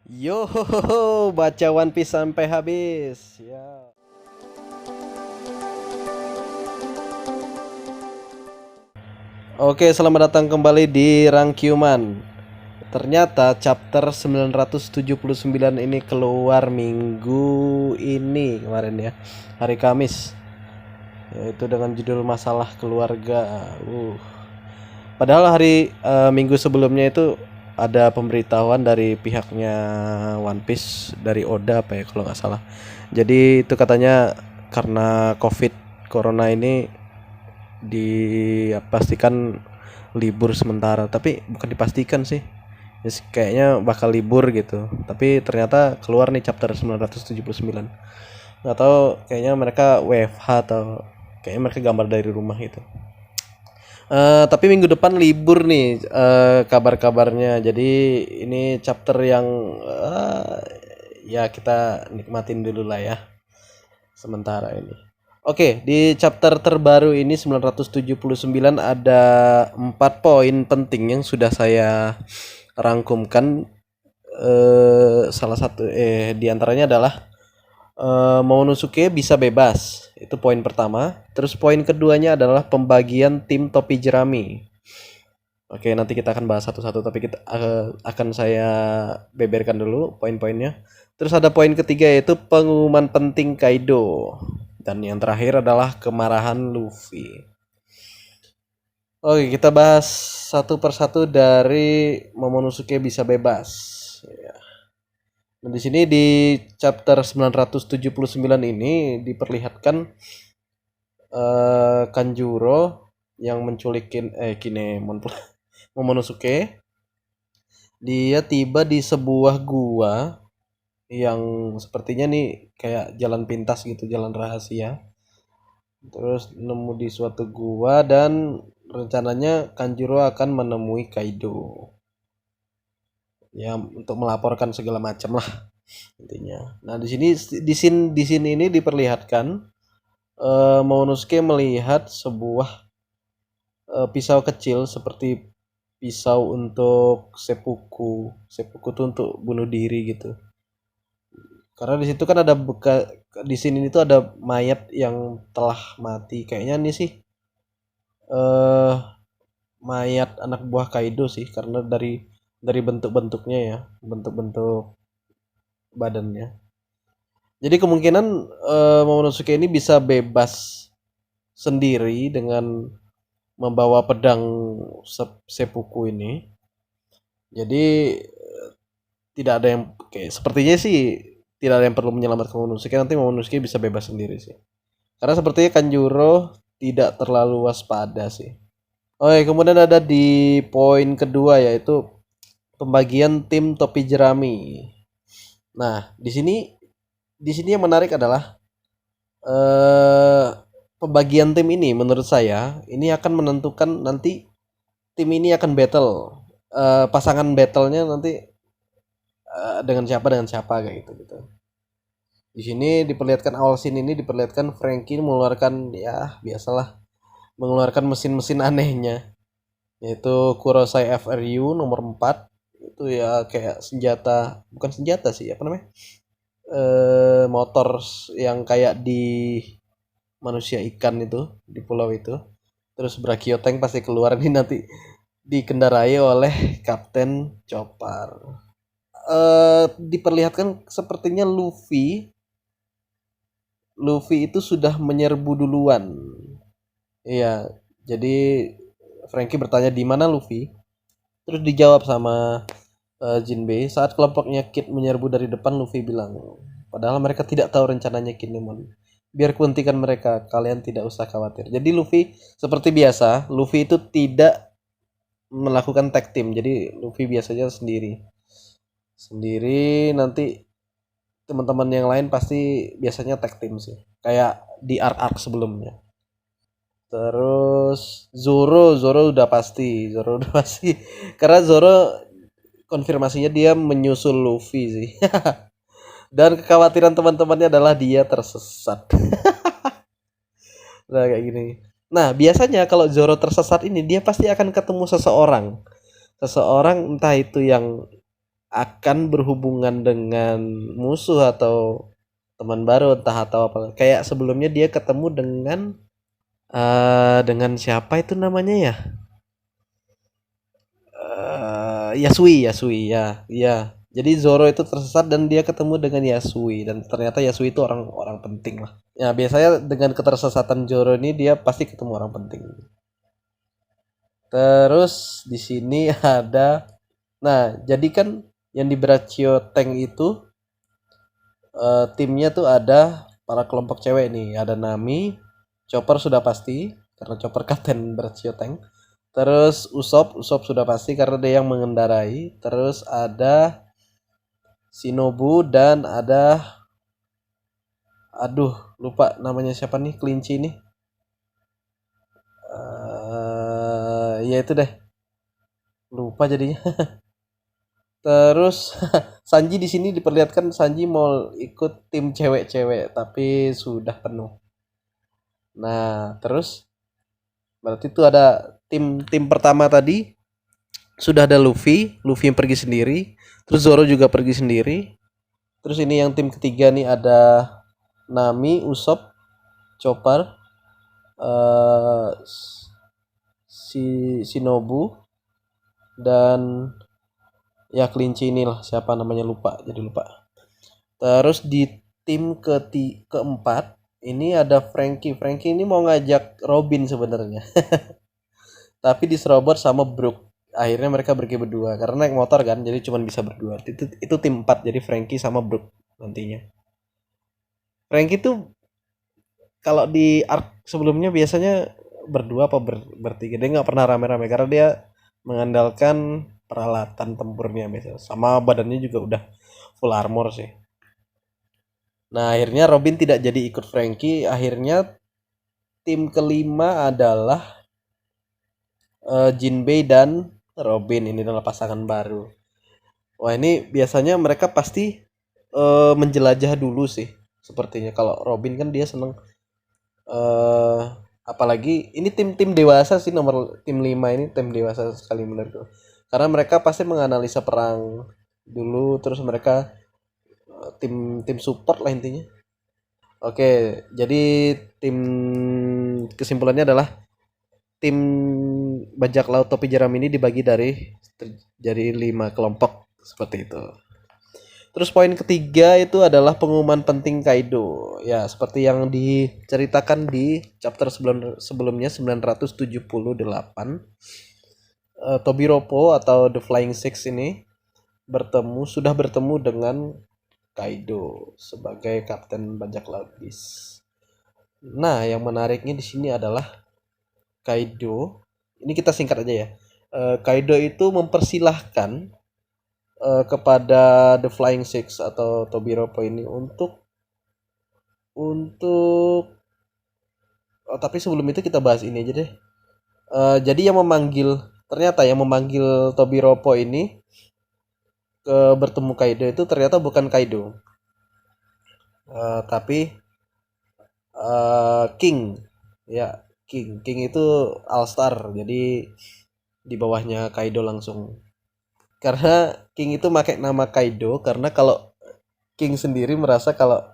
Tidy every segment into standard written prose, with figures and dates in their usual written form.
Yo, baca One Piece sampai habis. Ya. Oke, selamat datang kembali di Rangkyuman. Ternyata chapter 979 ini keluar minggu ini kemarin ya. Hari Kamis. Yaitu dengan judul Masalah Keluarga. Padahal hari minggu sebelumnya itu ada pemberitahuan dari pihaknya One Piece dari Oda apa ya kalau nggak salah. Jadi itu katanya karena COVID Corona ini dipastikan libur sementara, tapi bukan dipastikan sih. Ya, kayaknya bakal libur gitu. Tapi ternyata keluar nih chapter 979. Nggak tahu, kayaknya mereka WFH atau kayaknya mereka gambar dari rumah gitu. Tapi minggu depan libur nih kabar-kabarnya. Jadi ini chapter yang ya kita nikmatin dulu lah ya sementara ini. Oke, di chapter terbaru ini 979 ada 4 poin penting yang sudah saya rangkumkan. Salah satu di antaranya adalah Momonosuke bisa bebas. Itu poin pertama. Terus poin keduanya adalah pembagian tim topi jerami. Oke, nanti kita akan bahas satu-satu, tapi kita akan saya beberkan dulu poin-poinnya. Terus ada poin ketiga yaitu pengumuman penting Kaido. Dan yang terakhir adalah kemarahan Luffy. Oke, kita bahas satu persatu dari Momonosuke bisa bebas. Ya. Dan di sini di chapter 979 ini diperlihatkan Kanjuro yang menculikin Kinemon pula Momonosuke. Dia tiba di sebuah gua yang sepertinya nih kayak jalan pintas gitu, jalan rahasia. Terus nemu di suatu gua dan rencananya Kanjuro akan menemui Kaido. Ya untuk melaporkan segala macam lah intinya. Nah, di sini ini diperlihatkan Momonosuke melihat sebuah pisau kecil seperti pisau untuk seppuku. Seppuku itu untuk bunuh diri gitu. Karena di situ kan ada di sini itu ada mayat yang telah mati. Kayaknya ini sih eh mayat anak buah Kaido sih karena dari bentuk-bentuknya ya, bentuk-bentuk badannya. Jadi kemungkinan Momonosuke ini bisa bebas sendiri dengan membawa pedang seppuku ini. Jadi tidak ada yang kayak sepertinya sih tidak ada yang perlu menyelamatkan Momonosuke, nanti Momonosuke bisa bebas sendiri sih. Karena sepertinya Kanjuro tidak terlalu waspada sih. Oke, kemudian ada di poin kedua yaitu pembagian tim topi jerami. Nah, di sini yang menarik adalah eh pembagian tim ini menurut saya ini akan menentukan nanti tim ini akan battle. Pasangan battlenya nanti dengan siapa kayak gitu. Di sini diperlihatkan awal scene ini diperlihatkan Frankie mengeluarkan ya biasalah mengeluarkan mesin-mesin anehnya yaitu Kurosai FRU nomor 4 itu ya kayak senjata bukan senjata sih apa namanya motor yang kayak di manusia ikan itu di pulau itu. Terus Brachio Tank pasti keluar nih nanti dikendarai oleh Kapten Chopper. Diperlihatkan sepertinya Luffy itu sudah menyerbu duluan. Iya, jadi Frankie bertanya di mana Luffy, terus dijawab sama Jinbei saat kelompoknya Kid menyerbu dari depan. Luffy bilang, padahal mereka tidak tahu rencananya Kinemon. Biar kuhentikan mereka, kalian tidak usah khawatir. Jadi Luffy seperti biasa, Luffy itu tidak melakukan tag team. Jadi Luffy biasanya sendiri. Sendiri nanti teman-teman yang lain pasti biasanya tag team sih. Kayak di arc-arc sebelumnya. Terus Zoro udah pasti, Zoro udah pasti. Karena Zoro konfirmasinya dia menyusul Luffy sih. Dan kekhawatiran teman-temannya adalah dia tersesat. Nah, kayak gini. Nah, biasanya kalau Zoro tersesat ini dia pasti akan ketemu seseorang. Seseorang entah itu yang akan berhubungan dengan musuh atau teman baru entah atau apa. Kayak sebelumnya dia ketemu dengan siapa itu namanya ya? Yasui, Yasui ya. Iya. Jadi Zoro itu tersesat dan dia ketemu dengan Yasui dan ternyata Yasui itu orang penting lah. Ya, biasanya dengan ketersesatan Zoro ini dia pasti ketemu orang penting. Terus di sini ada, nah jadi kan yang di Brachio Tank itu timnya tuh ada para kelompok cewek nih, ada Nami, Chopper sudah pasti karena Chopper kapten Brachio Tank. Terus Usop sudah pasti karena dia yang mengendarai. Terus ada Shinobu dan ada, aduh lupa namanya siapa nih kelinci nih. Ya itu deh, lupa jadinya. Terus Sanji di sini diperlihatkan Sanji mau ikut tim cewek-cewek tapi sudah penuh. Nah, terus berarti itu ada tim pertama tadi sudah ada Luffy yang pergi sendiri, terus Zoro juga pergi sendiri. Terus ini yang tim ketiga nih ada Nami, Usopp, Chopper, eh si Shinobu dan ya kelinci inilah siapa namanya lupa jadi lupa. Terus di tim keempat ini ada Frankie. Frankie ini mau ngajak Robin sebenarnya. Tapi diserobot sama Brook. Akhirnya mereka pergi berdua karena naik motor kan, jadi cuma bisa berdua. Itu tim 4 jadi Frankie sama Brook nantinya. Frankie tuh kalau di arc sebelumnya biasanya berdua apa bertiga. Dia nggak pernah rame-rame karena dia mengandalkan peralatan tempurnya biasa. Sama badannya juga udah full armor sih. Nah, akhirnya Robin tidak jadi ikut Frankie. Akhirnya tim kelima adalah Jinbei dan Robin. Ini adalah pasangan baru. Wah, ini biasanya mereka pasti menjelajah dulu sih. Sepertinya kalau Robin kan dia seneng eh apalagi ini tim-tim dewasa sih, nomor tim 5 ini tim dewasa sekali menurutku. Karena mereka pasti menganalisa perang dulu, terus mereka tim tim support lah intinya. Oke, jadi tim kesimpulannya adalah tim bajak laut topi jeram ini dibagi dari 5 kelompok seperti itu. Terus poin ketiga itu adalah pengumuman penting Kaido. Ya, seperti yang diceritakan di chapter sebelumnya 978. Tobiropo atau The Flying Six ini sudah bertemu dengan Kaido sebagai kapten bajak laut bis. Nah, yang menariknya di sini adalah Kaido. Ini kita singkat aja ya. Kaido itu mempersilahkan kepada The Flying Six atau Tobiropo ini untuk tapi sebelum itu kita bahas ini aja deh. Jadi ternyata yang memanggil Tobiropo ini bertemu Kaido itu ternyata bukan Kaido, tapi King. Ya, King itu All Star, jadi di bawahnya Kaido langsung. Karena King itu pakai nama Kaido karena kalau King sendiri merasa kalau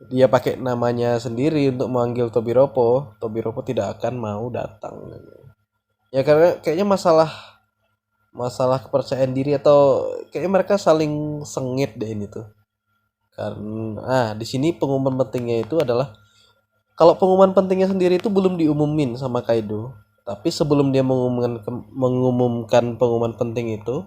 dia pakai namanya sendiri untuk memanggil Tobiropo tidak akan mau datang. Ya karena kayaknya masalah kepercayaan diri atau kayaknya mereka saling sengit deh ini tuh. Karena di sini pengumuman pentingnya itu adalah kalau pengumuman pentingnya sendiri itu belum diumumin sama Kaido. Tapi sebelum dia mengumumkan pengumuman penting itu,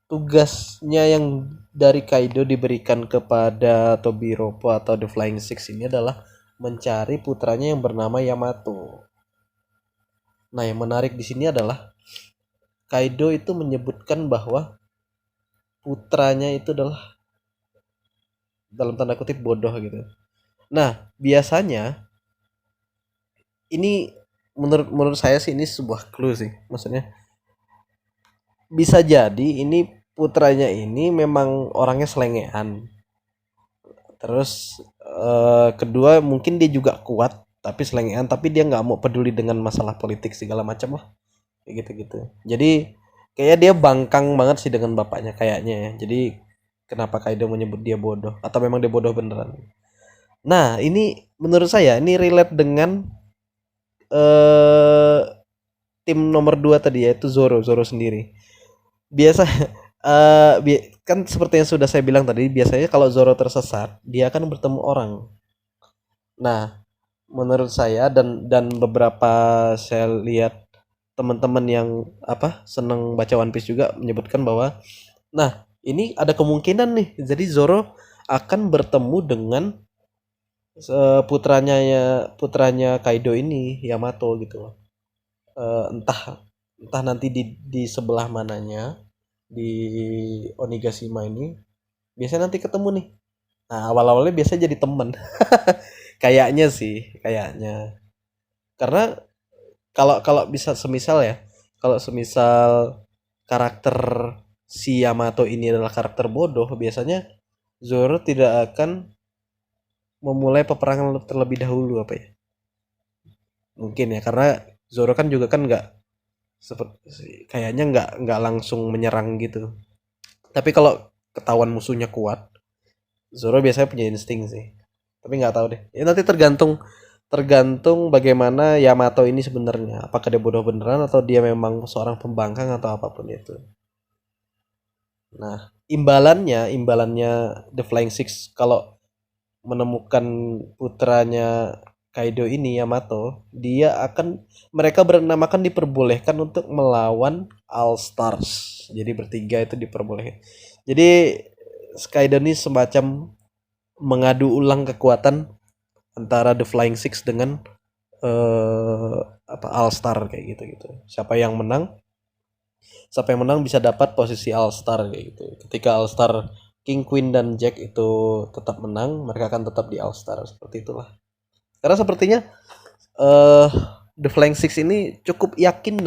tugasnya yang dari Kaido diberikan kepada Tobiropo atau The Flying Six ini adalah mencari putranya yang bernama Yamato. Nah, yang menarik di sini adalah Kaido itu menyebutkan bahwa putranya itu adalah dalam tanda kutip bodoh gitu. Nah, biasanya ini menurut saya sih ini sebuah clue sih. Maksudnya bisa jadi ini putranya ini memang orangnya selengean. Terus kedua mungkin dia juga kuat tapi selengean, tapi dia nggak mau peduli dengan masalah politik segala macam lah kayak gitu-gitu. Jadi Kayaknya dia bangkang banget sih dengan bapaknya kayaknya ya. Jadi kenapa Kaido menyebut dia bodoh? Atau memang dia bodoh beneran? Nah, ini menurut saya ini relate dengan eh tim nomor 2 tadi yaitu Zoro sendiri. Biasa kan seperti yang sudah saya bilang tadi, biasanya kalau Zoro tersesat, dia akan bertemu orang. Nah, menurut saya dan beberapa saya lihat teman-teman yang seneng baca One Piece juga menyebutkan bahwa nah ini ada kemungkinan nih jadi Zoro akan bertemu dengan putranya Kaido ini Yamato gitu loh. Entah entah nanti di sebelah mananya di Onigashima ini biasanya nanti ketemu nih. Nah, awal-awalnya biasanya jadi teman. Kayaknya sih, kayaknya. Karena kalau kalau bisa semisal ya, kalau semisal karakter si Yamato ini adalah karakter bodoh, biasanya Zoro tidak akan memulai peperangan terlebih dahulu apa ya? Mungkin ya karena Zoro kan juga kan nggak seperti kayaknya nggak langsung menyerang gitu. Tapi kalau ketahuan musuhnya kuat, Zoro biasanya punya insting sih. Tapi nggak tahu deh. Ya nanti tergantung tergantung bagaimana Yamato ini sebenarnya. Apakah dia bodoh beneran atau dia memang seorang pembangkang atau apapun itu. Nah, imbalannya The Flying Six kalau menemukan putranya Kaido ini Yamato, mereka berenam akan diperbolehkan untuk melawan All Stars. Jadi bertiga itu diperbolehkan. Jadi Kaido ini semacam mengadu ulang kekuatan antara The Flying Six dengan eh All Star kayak gitu gitu. Siapa yang menang bisa dapat posisi All Star kayak gitu. Ketika All Star King, Queen dan Jack itu tetap menang, mereka akan tetap di All Star seperti itulah. Karena sepertinya eh The Flying Six ini cukup yakin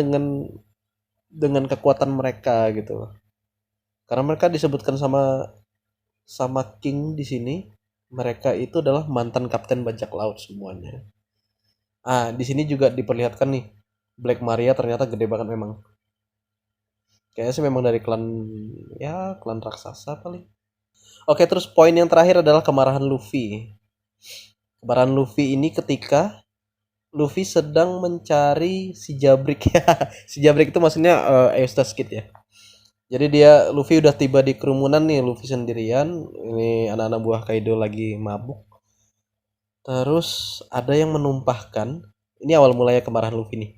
dengan kekuatan mereka gitu. Karena mereka disebutkan sama sama King di sini, mereka itu adalah mantan kapten bajak laut semuanya. Di sini juga diperlihatkan nih Black Maria ternyata gede banget memang. Kayaknya sih memang dari klan raksasa paling. Oke, terus poin yang terakhir adalah kemarahan Luffy. Kemarahan Luffy ini ketika Luffy sedang mencari si Jabrik ya. Si Jabrik itu maksudnya Eustace Kid ya. Jadi Luffy udah tiba di kerumunan nih, Luffy sendirian. Ini anak-anak buah Kaido lagi mabuk. Terus ada yang menumpahkan, ini awal mulanya kemarahan Luffy nih.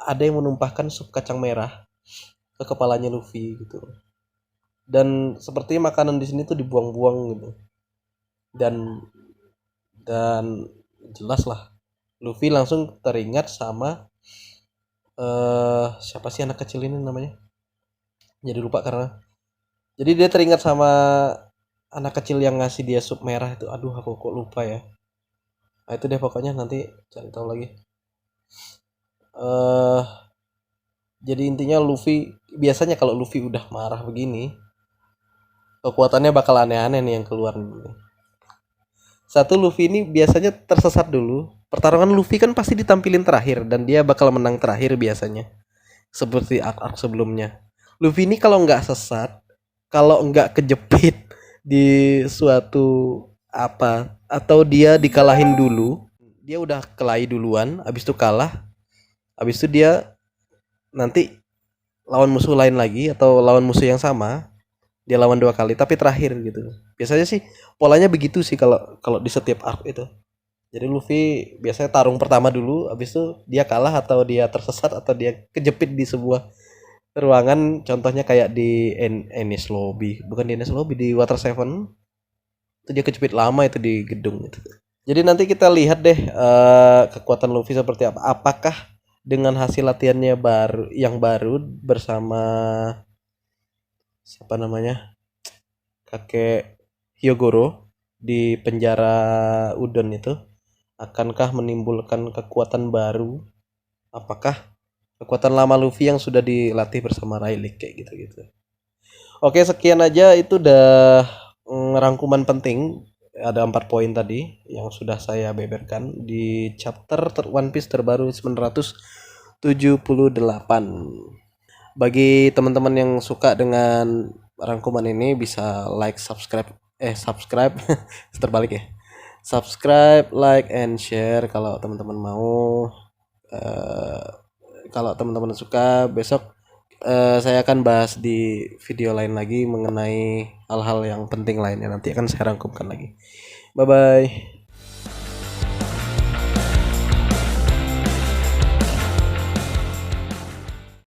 Ada yang menumpahkan sup kacang merah ke kepalanya Luffy gitu. Dan sepertinya makanan di sini tuh dibuang-buang gitu. Dan dan jelas lah Luffy langsung teringat sama siapa sih anak kecil ini namanya? Jadi lupa karena jadi dia teringat sama anak kecil yang ngasih dia sup merah itu. Aduh, aku kok lupa ya. Nah, itu deh pokoknya nanti cari tahu lagi. eh jadi intinya Luffy biasanya kalau Luffy udah marah begini, kekuatannya bakal aneh-aneh nih yang keluar nih. Satu, Luffy ini biasanya tersesat dulu. Pertarungan Luffy kan pasti ditampilin terakhir dan dia bakal menang terakhir biasanya. Seperti arc-arc sebelumnya. Luffy ini kalau nggak sesat, kalau nggak kejepit di suatu atau dia dikalahin dulu, dia udah kelahi duluan, habis itu kalah, habis itu dia nanti lawan musuh lain lagi atau lawan musuh yang sama, dia lawan dua kali tapi terakhir gitu. Biasanya sih polanya begitu sih kalau kalau di setiap arc itu. Jadi Luffy biasanya tarung pertama dulu, habis itu dia kalah atau dia tersesat atau dia kejepit di sebuah ruangan, contohnya kayak di Enies Lobby, bukan di Enies Lobby, di Water Seven. Itu dia kejepit lama itu di gedung itu. Jadi nanti kita lihat deh kekuatan Luffy seperti apa. Apakah dengan hasil latihannya baru bersama siapa namanya? Kakek Hyogoro di penjara Udon itu akankah menimbulkan kekuatan baru? Apakah kekuatan lama Luffy yang sudah dilatih bersama Rayleigh kayak gitu-gitu. Oke, sekian aja itu udah rangkuman penting. Ada 4 poin tadi yang sudah saya beberkan di chapter One Piece terbaru 978. Bagi teman-teman yang suka dengan rangkuman ini bisa like, subscribe terbalik ya. Subscribe, like, and share kalau teman-teman mau. Eh, Kalau teman-teman suka, besok saya akan bahas di video lain lagi mengenai hal-hal yang penting lainnya. Nanti akan saya rangkumkan lagi. Bye bye.